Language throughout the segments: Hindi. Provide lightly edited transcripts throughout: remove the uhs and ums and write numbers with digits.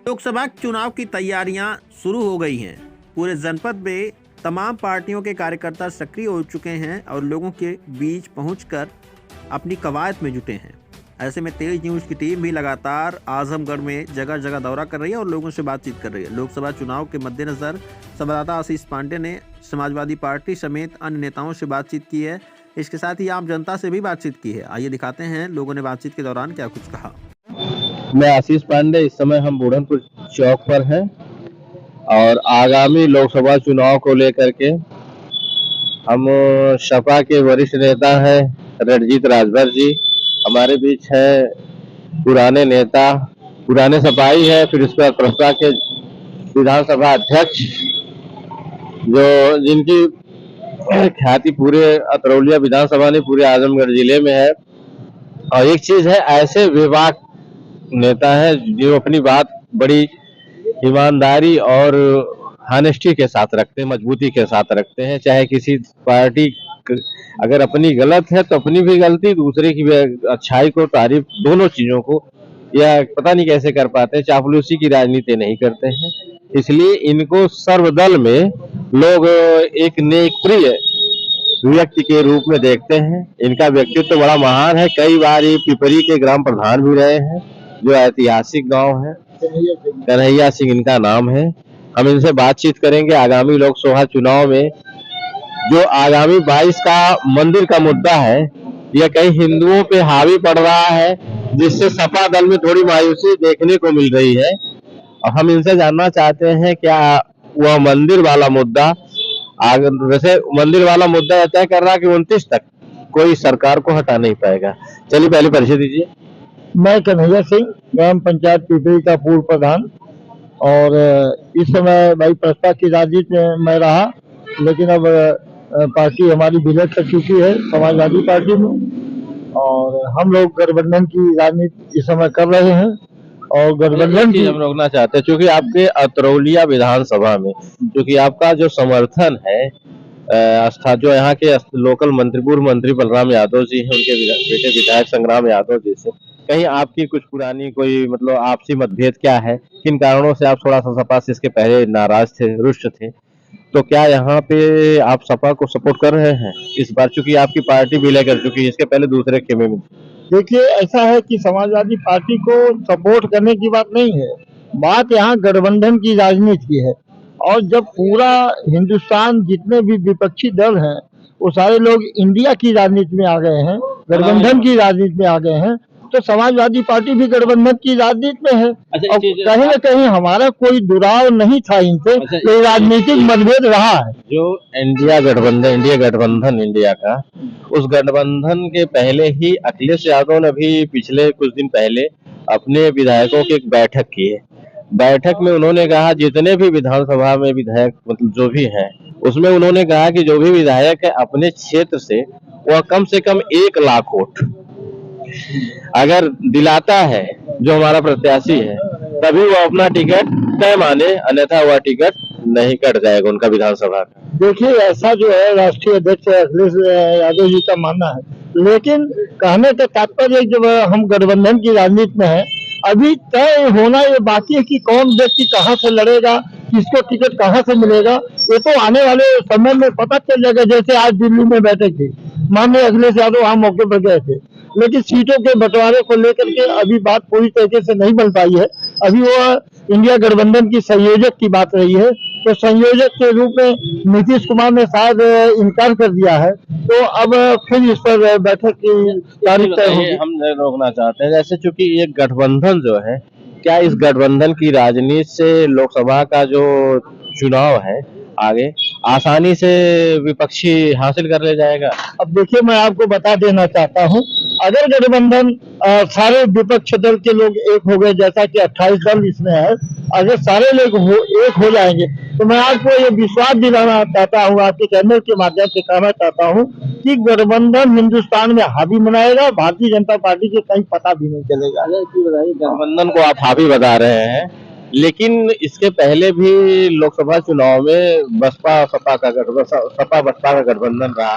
लोकसभा चुनाव की तैयारियां शुरू हो गई हैं। पूरे जनपद में तमाम पार्टियों के कार्यकर्ता सक्रिय हो चुके हैं और लोगों के बीच पहुंचकर अपनी कवायद में जुटे हैं। ऐसे में तेज न्यूज़ की टीम भी लगातार आजमगढ़ में जगह जगह दौरा कर रही है और लोगों से बातचीत कर रही है। लोकसभा चुनाव के मद्देनजर संवाददाता आशीष पांडे ने समाजवादी पार्टी समेत अन्य नेताओं से बातचीत की है। इसके साथ ही आम जनता से भी बातचीत की है। आइए दिखाते हैं लोगों ने बातचीत के दौरान क्या कुछ कहा। मैं आशीष पांडे, इस समय हम बूढ़नपुर चौक पर हैं और आगामी लोकसभा चुनाव को लेकर के हम सपा के वरिष्ठ नेता हैं रणजीत राजभर जी हमारे बीच है, पुराने नेता, पुराने सपाही है, फिर उसके बाद प्रस्ताव के विधानसभा अध्यक्ष जो जिनकी ख्याति पूरे अतरौलिया विधानसभा ने पूरे आजमगढ़ जिले में है। और एक चीज है, ऐसे विभाग नेता है जो अपनी बात बड़ी ईमानदारी और हानेस्टी के साथ रखते हैं, मजबूती के साथ रखते हैं। चाहे किसी पार्टी अगर अपनी गलत है तो अपनी भी गलती, दूसरे की भी अच्छाई को तारीफ, दोनों चीजों को यह पता नहीं कैसे कर पाते हैं। चापलूसी की राजनीति नहीं करते हैं, इसलिए इनको सर्वदल में लोग एक नेकप्रिय व्यक्ति के रूप में देखते हैं। इनका व्यक्तित्व तो बड़ा महान है। कई बार ये पिपरी के ग्राम प्रधान भी रहे हैं, जो ऐतिहासिक गांव है। कन्हैया सिंह इनका नाम है। हम इनसे बातचीत करेंगे। आगामी लोकसभा चुनाव में जो आगामी 22 का मंदिर का मुद्दा है, यह कई हिंदुओं पे हावी पड़ रहा है, जिससे सपा दल में थोड़ी मायूसी देखने को मिल रही है। और हम इनसे जानना चाहते हैं क्या वह मंदिर वाला मुद्दा, वैसे मंदिर वाला मुद्दा यह तय कर रहा है कि 29 तक कोई सरकार को हटा नहीं पाएगा। चलिए पहले परिचय दीजिए। मैं कन्हैया सिंह, ग्राम पंचायत पिपरी का पूर्व प्रधान, और इस समय भाई प्रस्ताव की राजनीति में मैं रहा, लेकिन अब पार्टी हमारी विलय कर चुकी है समाजवादी पार्टी में, और हम लोग गठबंधन की राजनीति इस समय कर रहे हैं। और गठबंधन की हम रोकना चाहते हैं क्योंकि आपके अतरौलिया विधानसभा में क्योंकि आपका जो समर्थन है आस्था, जो यहाँ के लोकल मंत्री, पूर्व मंत्री बलराम यादव जी हैं, उनके बेटे विधायक संग्राम यादव जी से कहीं आपकी कुछ पुरानी कोई मतलब आपसी मतभेद क्या है? किन कारणों से आप थोड़ा सा सपा से इसके पहले नाराज थे, रुष्ट थे? तो क्या यहाँ पे आप सपा को सपोर्ट कर रहे हैं इस बार, चूंकि आपकी पार्टी विलय कर चुकी है, इसके पहले दूसरे खेमे में? देखिए, ऐसा है कि समाजवादी पार्टी को सपोर्ट करने की बात नहीं है, बात यहाँ गठबंधन की राजनीति की है। और जब पूरा हिंदुस्तान जितने भी विपक्षी दल हैं वो सारे लोग इंडिया की राजनीति में आ गए हैं, गठबंधन की राजनीति में आ गए हैं, तो समाजवादी पार्टी भी गठबंधन की राजनीति में है। और कहीं न कहीं हमारा कोई दुराव नहीं था इनसे, तो राजनीतिक मतभेद रहा है। जो इंडिया गठबंधन इंडिया का, उस गठबंधन के पहले ही अखिलेश यादव ने भी पिछले कुछ दिन पहले अपने विधायकों की एक बैठक की है। बैठक में उन्होंने कहा जितने भी विधानसभा में विधायक मतलब जो भी हैं, उसमें उन्होंने कहा कि जो भी विधायक है अपने क्षेत्र से वह कम से कम 1 लाख वोट अगर दिलाता है जो हमारा प्रत्याशी है, तभी वो अपना टिकट तय माने, अन्यथा वह टिकट नहीं कट जाएगा उनका विधानसभा का। देखिए, ऐसा जो है राष्ट्रीय अध्यक्ष अखिलेश यादव जी का मानना है, लेकिन कहने का तात्पर्य जब हम गठबंधन की राजनीति में है, अभी तय होना ये बाकी है कि कौन व्यक्ति कहाँ से लड़ेगा, किसको टिकट कहाँ से मिलेगा, ये तो आने वाले समय में पता चल जाएगा। जैसे आज दिल्ली में बैठे थे, माननीय अखिलेश यादव वहाँ मौके पर गए थे, लेकिन सीटों के बंटवारे को लेकर के अभी बात पूरी तरीके से नहीं बन पाई है। अभी वो इंडिया गठबंधन की संयोजक की बात रही है, तो संयोजक के रूप में नीतीश कुमार ने शायद इनकार कर दिया है, तो अब फिर इस पर बैठक की तारीख तय होगी। हम रोकना चाहते हैं, जैसे चूंकि ये गठबंधन जो है, क्या इस गठबंधन की राजनीति से लोकसभा का जो चुनाव है आगे आसानी से विपक्षी हासिल कर ले जाएगा? अब देखिए, मैं आपको बता देना चाहता हूँ, अगर गठबंधन सारे विपक्ष दल के लोग एक हो गए, जैसा कि 28 दल इसमें है, अगर सारे लोग एक हो जाएंगे, तो मैं आपको ये विश्वास दिलाना चाहता हूँ, आपके चैनल के माध्यम से कहना चाहता हूँ कि गठबंधन हिंदुस्तान में हावी बनाएगा, भारतीय जनता पार्टी के कहीं पता भी नहीं चलेगा। गठबंधन को आप हावी बता रहे हैं, लेकिन इसके पहले भी लोकसभा चुनाव में सपा बसपा का गठबंधन रहा,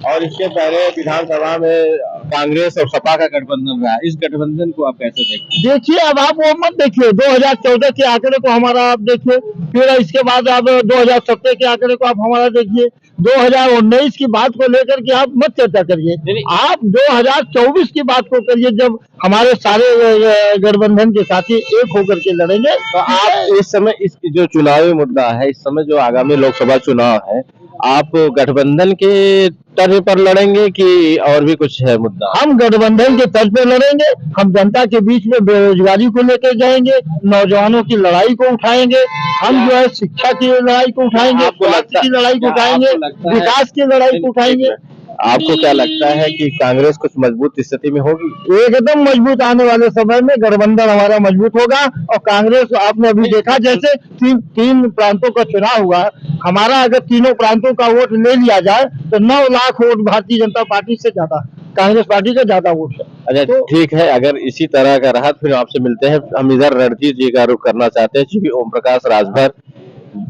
और इसके पहले विधानसभा में कांग्रेस और सपा का गठबंधन रहा। इस गठबंधन को आप कैसे देखते हैं? देखिए, अब आप वो मत देखिए 2014 के आंकड़े को हमारा आप देखिए, फिर इसके बाद आप 2017 के आंकड़े को आप हमारा देखिए, 2019 की बात को लेकर के आप मत चर्चा करिए, आप 2024 की बात को करिए, जब हमारे सारे गठबंधन के साथी एक होकर के लड़ेंगे। तो आप इस समय इस जो चुनावी मुद्दा है, इस समय जो आगामी लोकसभा चुनाव है, आप गठबंधन के तर्ज पर लड़ेंगे कि और भी कुछ है मुद्दा? हम गठबंधन के तर्ज पर लड़ेंगे, हम जनता के बीच में बेरोजगारी को लेकर जाएंगे, नौजवानों की लड़ाई को उठाएंगे, हम जो है शिक्षा की लड़ाई को उठाएंगे, स्वास्थ्य की लड़ाई को उठाएंगे, विकास की लड़ाई को उठाएंगे। आपको क्या लगता है कि कांग्रेस कुछ मजबूत स्थिति में होगी? एकदम मजबूत, आने वाले समय में गठबंधन हमारा मजबूत होगा। और कांग्रेस, आपने अभी देखा जैसे तीन प्रांतों का चुनाव हुआ, हमारा अगर तीनों प्रांतों का वोट ले लिया जाए तो 9 लाख वोट भारतीय जनता पार्टी से ज्यादा, कांग्रेस पार्टी का ज्यादा वोट है। अच्छा, तो ठीक है, अगर इसी तरह का रहा फिर आपसे मिलते हैं। हम इधर रणजीत जी का रुख करना चाहते हैं, क्योंकि ओम प्रकाश राजभर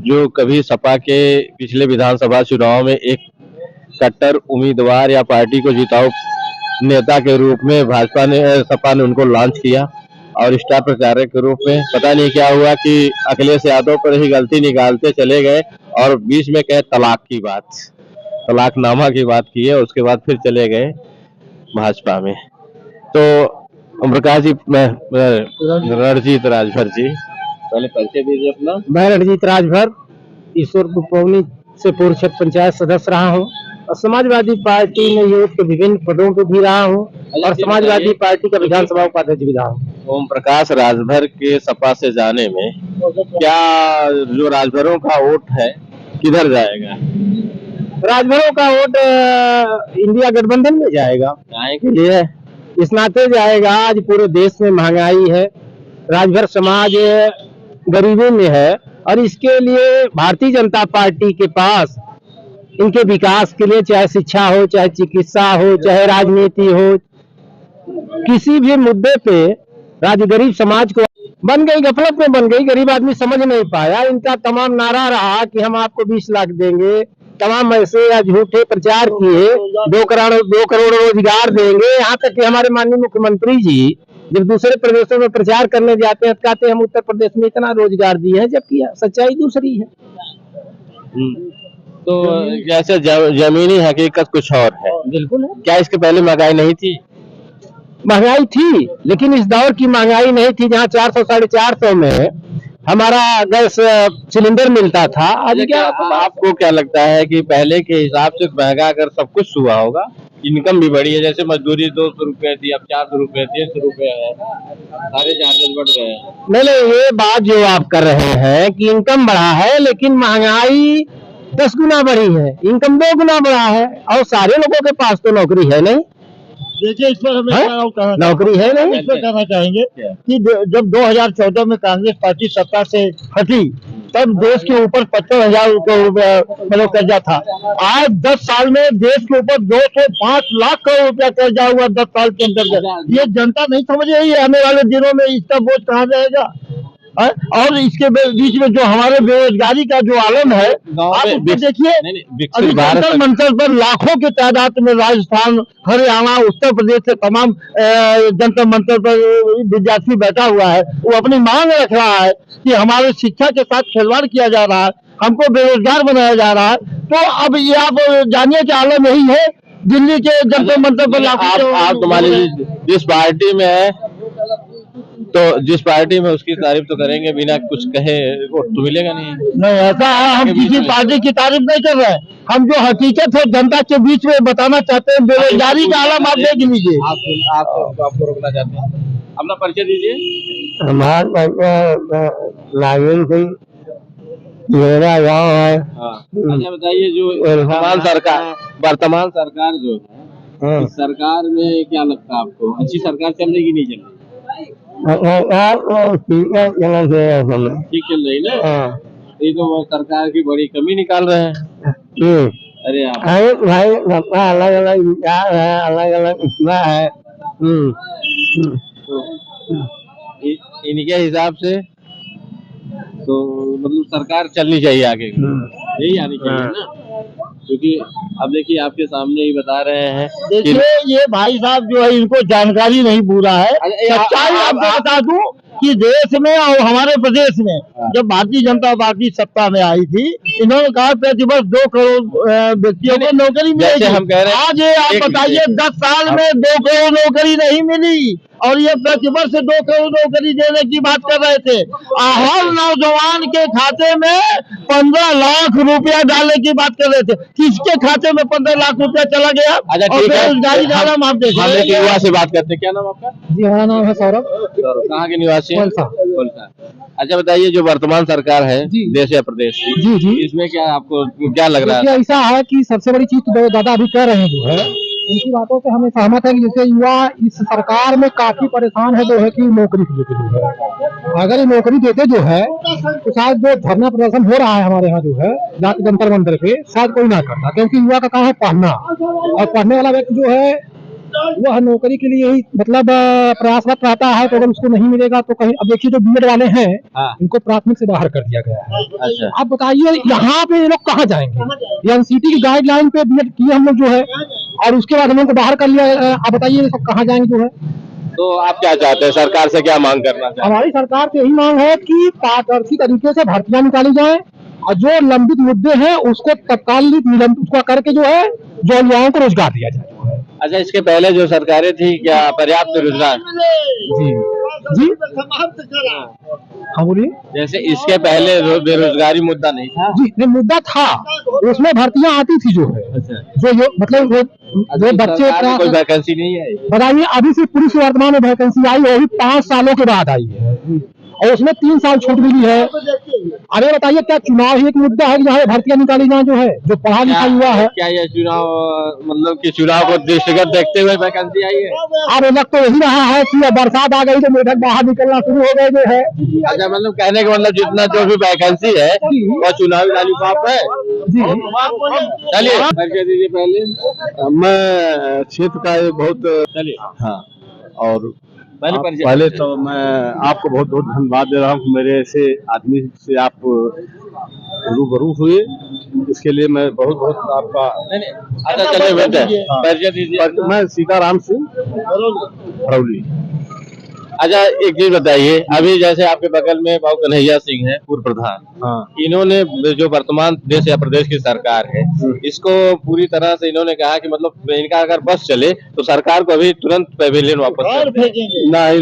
जो कभी सपा के पिछले विधानसभा चुनाव में एक कट्टर उम्मीदवार या पार्टी को जिताऊ नेता के रूप में सपा ने उनको लॉन्च किया, और स्टार प्रचारक के रूप में पता नहीं क्या हुआ कि अखिलेश यादव पर ही गलती निकालते चले गए, और बीच में कहे तलाकनामा की बात की है, उसके बाद फिर चले गए भाजपा में। तो ओम प्रकाश जी, मैं रणजीत राजभर जी, पहले परिचय दीजिए अपना। मैं रणजीत राजभर ईश्वरपुर पवनी से पूर्व क्षेत्र पंचायत सदस्य रहा हूँ, और समाजवादी पार्टी में यूथ के विभिन्न पदों पे भी रहा हूँ, और समाजवादी पार्टी का विधानसभा उपाध्यक्ष भी रहा हूँ। ओम प्रकाश राजभर के सपा से जाने में क्या जो राजभरों का वोट है किधर जाएगा? राजभरों का वोट इंडिया गठबंधन में जाएगा। काहे के लिए? इस नाते जाएगा, आज पूरे देश में महंगाई है, राजभर समाज गरीबी में है, और इसके लिए भारतीय जनता पार्टी के पास इनके विकास के लिए, चाहे शिक्षा हो, चाहे चिकित्सा हो, चाहे राजनीति हो, किसी भी मुद्दे पे गरीब समाज को बन गई, गफलत में बन गई, गरीब आदमी समझ नहीं पाया। इनका तमाम नारा रहा कि हम आपको 20 लाख देंगे, तमाम ऐसे या झूठे प्रचार किए, 2 करोड़ रोजगार देंगे। यहाँ तक कि हमारे माननीय मुख्यमंत्री जी जब दूसरे प्रदेशों में प्रचार करने जाते हैं, कहते हैं हम उत्तर प्रदेश में इतना रोजगार दिए हैं, जबकि सच्चाई दूसरी है। तो जैसे जमीनी हकीकत कुछ और है। बिल्कुल है। क्या इसके पहले महंगाई नहीं थी? महंगाई थी, लेकिन इस दौर की महंगाई नहीं थी, जहाँ 400 साढ़े 400 में हमारा गैस सिलेंडर मिलता था। आज क्या आपको क्या लगता है कि पहले के हिसाब से महंगा अगर सब कुछ हुआ होगा, इनकम भी बढ़ी है, जैसे मजदूरी 200 रुपए थी, अब 400 रुपए, 300 रुपए है, सारे चार्जेस बढ़ रहे हैं। नहीं, ये बात जो आप कर रहे हैं कि इनकम बढ़ा है, लेकिन महंगाई 10 गुना बढ़ी है, इनकम 2 गुना बढ़ा है, और सारे लोगों के पास तो नौकरी है नहीं। देखिए, इस पर हमें नौकरी है नहीं, इस पर कहना चाहेंगे कि जब 2014 में कांग्रेस पार्टी सत्ता से हटी, तब देश के ऊपर 75,000 मतलब कर्जा था। आज 10 साल में देश के ऊपर 205 लाख करोड़ रुपया कर्जा हुआ 10 साल के अंतर्गत। ये जनता नहीं समझ रही है, आने वाले दिनों में इसका बोझ कहाँ जाएगा। और इसके बीच में जो हमारे बेरोजगारी का जो आलम है, आप उसको देखिए, अभी जंतर मंतर पर लाखों की तादाद में राजस्थान, हरियाणा, उत्तर प्रदेश से तमाम जंतर मंतर पर विद्यार्थी बैठा हुआ है। वो अपनी मांग रख रहा है कि हमारे शिक्षा के साथ खिलवाड़ किया जा रहा है, हमको बेरोजगार बनाया जा रहा है। तो अब ये आप जानिए कि आलम यही है, दिल्ली के जंतर मंतर पर लाखों। आप तुम्हारी जिस पार्टी में है, तो जिस पार्टी में उसकी तारीफ तो करेंगे, बिना कुछ कहे वोट तो मिलेगा नहीं। ऐसा है, हम किसी पार्टी की तारीफ नहीं कर रहे हैं, हम जो हकीकत है जनता के बीच में बताना चाहते हैं। बेरोजगारी का आलम आप देख लीजिए। आपको रोकना चाहते हैं, अपना परिचय दीजिए। हमारा नागिन सिंह, मेरा गाँव है। अच्छा, बताइए, जो वर्तमान सरकार जो है, इस सरकार में क्या लगता है आपको, अच्छी सरकार चल रही कि नहीं चल रही? ठीक चल रही ना? ये तो सरकार की बड़ी कमी निकाल रहे हैं। अरे भाई, अलग अलग विचार है, अलग अलग इतना है। इनके हिसाब से तो मतलब सरकार चलनी चाहिए आगे, यही आनी चाहिए ना। क्योंकि अब देखिए आपके सामने ही बता रहे हैं कि देखिए ये भाई साहब जो है इनको जानकारी नहीं पूरा है। सच्चाई आपको बता दूं कि देश में और हमारे प्रदेश में जब भारतीय जनता पार्टी सत्ता में आई थी, इन्होंने कहा प्रतिवर्ष 2 करोड़ व्यक्तियों को नौकरी मिलेगी। हम कह रहे हैं, आज ये आप बताइए 10 साल में 2 करोड़ नौकरी नहीं मिली और ये प्रतिवर्ष 2 करोड़ नौकरी देने की बात कर रहे थे। हर नौजवान के खाते में 15 लाख रुपया डालने की बात कर रहे थे। किसके खाते में 15 लाख रुपया चला गया? अच्छा और ठीक है, बेरोजगारी का नाम आप देख हम रहे एक हैं। युवा से बात करते हैं। क्या नाम आपका? जी हमारा नाम है सौरभ। कहाँ के निवासी हैं? कोलसा। अच्छा बताइए, जो वर्तमान सरकार है जी। देश या प्रदेश की, जी जी इसमें क्या आपको क्या लग रहा है? देखिए ऐसा है कि सबसे बड़ी चीज तो दादा अभी कह रहे हैं जो है उनकी बातों से हमें सहमत है कि जैसे युवा इस सरकार में काफी परेशान है जो है कि नौकरी के लेके जो है, अगर ये नौकरी देते जो है तो शायद जो धरना प्रदर्शन हो रहा है हमारे यहाँ जो है जाति जंतर मंतर पे शायद कोई ना करता, क्योंकि युवा का काम है पढ़ना और पढ़ने वाला व्यक्ति जो है वह नौकरी के लिए ही मतलब प्रयासरत रहता है। तो अगर उसको नहीं मिलेगा तो कहीं, अब देखिए जो बीएड वाले हैं इनको प्राथमिक से बाहर कर दिया गया है। अच्छा, आप बताइए यहाँ पे ये लोग कहाँ जाएंगे? एनसीटी की गाइडलाइन पे बीएड किए हम लोग जो है और उसके बाद हम लोग को बाहर कर लिया। आप बताइए ये सब कहाँ जाएंगे जो है? तो आप क्या चाहते हैं, सरकार से क्या मांग करना चाहते हैं? हमारी सरकार से यही मांग है कि पारदर्शी तरीके से भर्तियां निकाली जाएं और जो लंबित मुद्दे हैं उसको तत्काल निलंबित उसका करके जो है जो युवाओं को रोजगार दिया जाए। अच्छा, इसके पहले जो सरकारें थी क्या पर्याप्त रोजगार? जी जी हाँ बोलिए। जैसे इसके पहले बेरोजगारी मुद्दा नहीं था? जी नहीं मुद्दा था, उसमें भर्तियां आती थी जो है। अच्छा, जो मतलब जो बच्चे कोई वैकेंसी नहीं है? बताइए अभी से पुलिस वर्तमान में वैकेंसी आई है, वो भी 5 सालों के बाद आई है और उसमें 3 साल छूट मिली है। अरे बताइए क्या चुनाव ही एक मुद्दा है कि जहाँ भर्तियां निकाली जाए जो है जो पढ़ा लिखा हुआ है? क्या ये चुनाव मतलब कि चुनाव को दृष्टिगत देखते हुए वैकेंसी आई है? अब लग तो यही रहा है कि बरसात आ गई तो मेढक बाहर निकलना शुरू हो गए जो है। अच्छा, मतलब कहने का मतलब जितना जो भी वैकेंसी है वो चुनावी लालूकाप है। जी चलिए परिचय दीजिए पहले। मैं क्षेत्र का बहुत चलिए हाँ, और पहले पहले तो मैं आपको बहुत बहुत धन्यवाद दे रहा हूँ। मेरे ऐसे आदमी से आप रूबरू हुए, इसके लिए मैं बहुत बहुत आपका। अच्छा चलिए बेटे परिचय दीजिए। मैं सीताराम सिंह हरौली। अच्छा एक चीज बताइए, अभी जैसे आपके बगल में बाबू कन्हैया सिंह है पूर्व प्रधान, हाँ, इन्होंने जो वर्तमान देश या प्रदेश की सरकार है इसको पूरी तरह से इन्होंने कहा कि मतलब इनका अगर बस चले तो सरकार को अभी तुरंत पेविलियन वापस कर दें। नहीं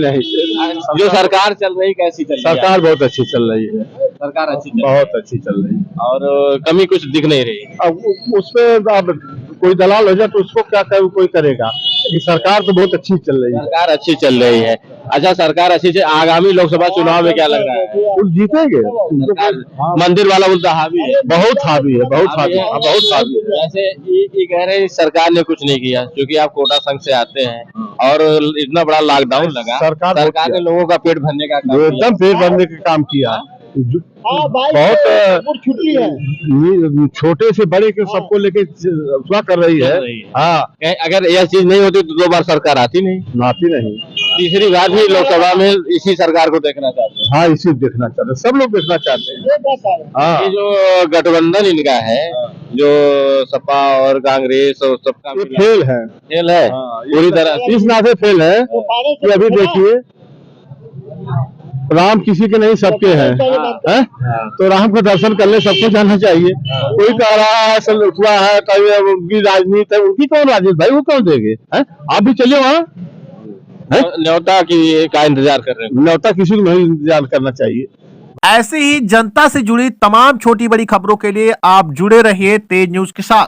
जो सरकार चल रही कैसी चल रही है? सरकार बहुत अच्छी चल रही है, सरकार अच्छी चल बहुत अच्छी चल रही है और कमी कुछ दिख नहीं रही। अब उसमें अब कोई दलाल हो जाए तो उसको क्या कोई करेगा। ये सरकार तो बहुत अच्छी चल रही है, सरकार अच्छी चल रही है। अच्छा सरकार अच्छी आगामी लोकसभा चुनाव में क्या लग रहा है? वो जीतेंगे। मंदिर वाला बोलता हावी है, बहुत हावी है, बहुत हावी है, बहुत हावी है। जैसे ये कह रहे हैं सरकार ने कुछ नहीं किया, क्योंकि आप कोटा संघ से आते हैं और इतना बड़ा लॉकडाउन लगा, सरकार ने लोगों का पेट भरने का काम एकदम पेट भरने का काम किया। बहुत छुट्टी है, छोटे से बड़े के सबको लेके सेवा कर रही है। हाँ, अगर यह चीज नहीं होती तो 2 बार सरकार आती नहीं। आती नहीं, तीसरी बार भी लोकसभा में इसी सरकार को देखना चाहते हैं। हाँ इसी देखना चाहते हैं, सब लोग देखना चाहते हैं। हाँ, ये जो गठबंधन इनका है, जो सपा और कांग्रेस और सबका ये फेल है, फेल है पूरी तरह। इस नाते फेल है कि अभी देखिए राम किसी के नहीं सबके हैं, तो राम का दर्शन करने सबको जाना चाहिए। कोई कह रहा है सब उठवा है, कभी उनकी राजनीति है, उनकी कौन राजनीति भाई, वो कौन देंगे? आप भी चलिए वहाँ, न्योता की का इंतजार कर रहे हैं। न्योता किसी को नहीं इंतजार करना चाहिए। ऐसे ही जनता से जुड़ी तमाम छोटी बड़ी खबरों के लिए आप जुड़े रहिए तेज न्यूज के साथ।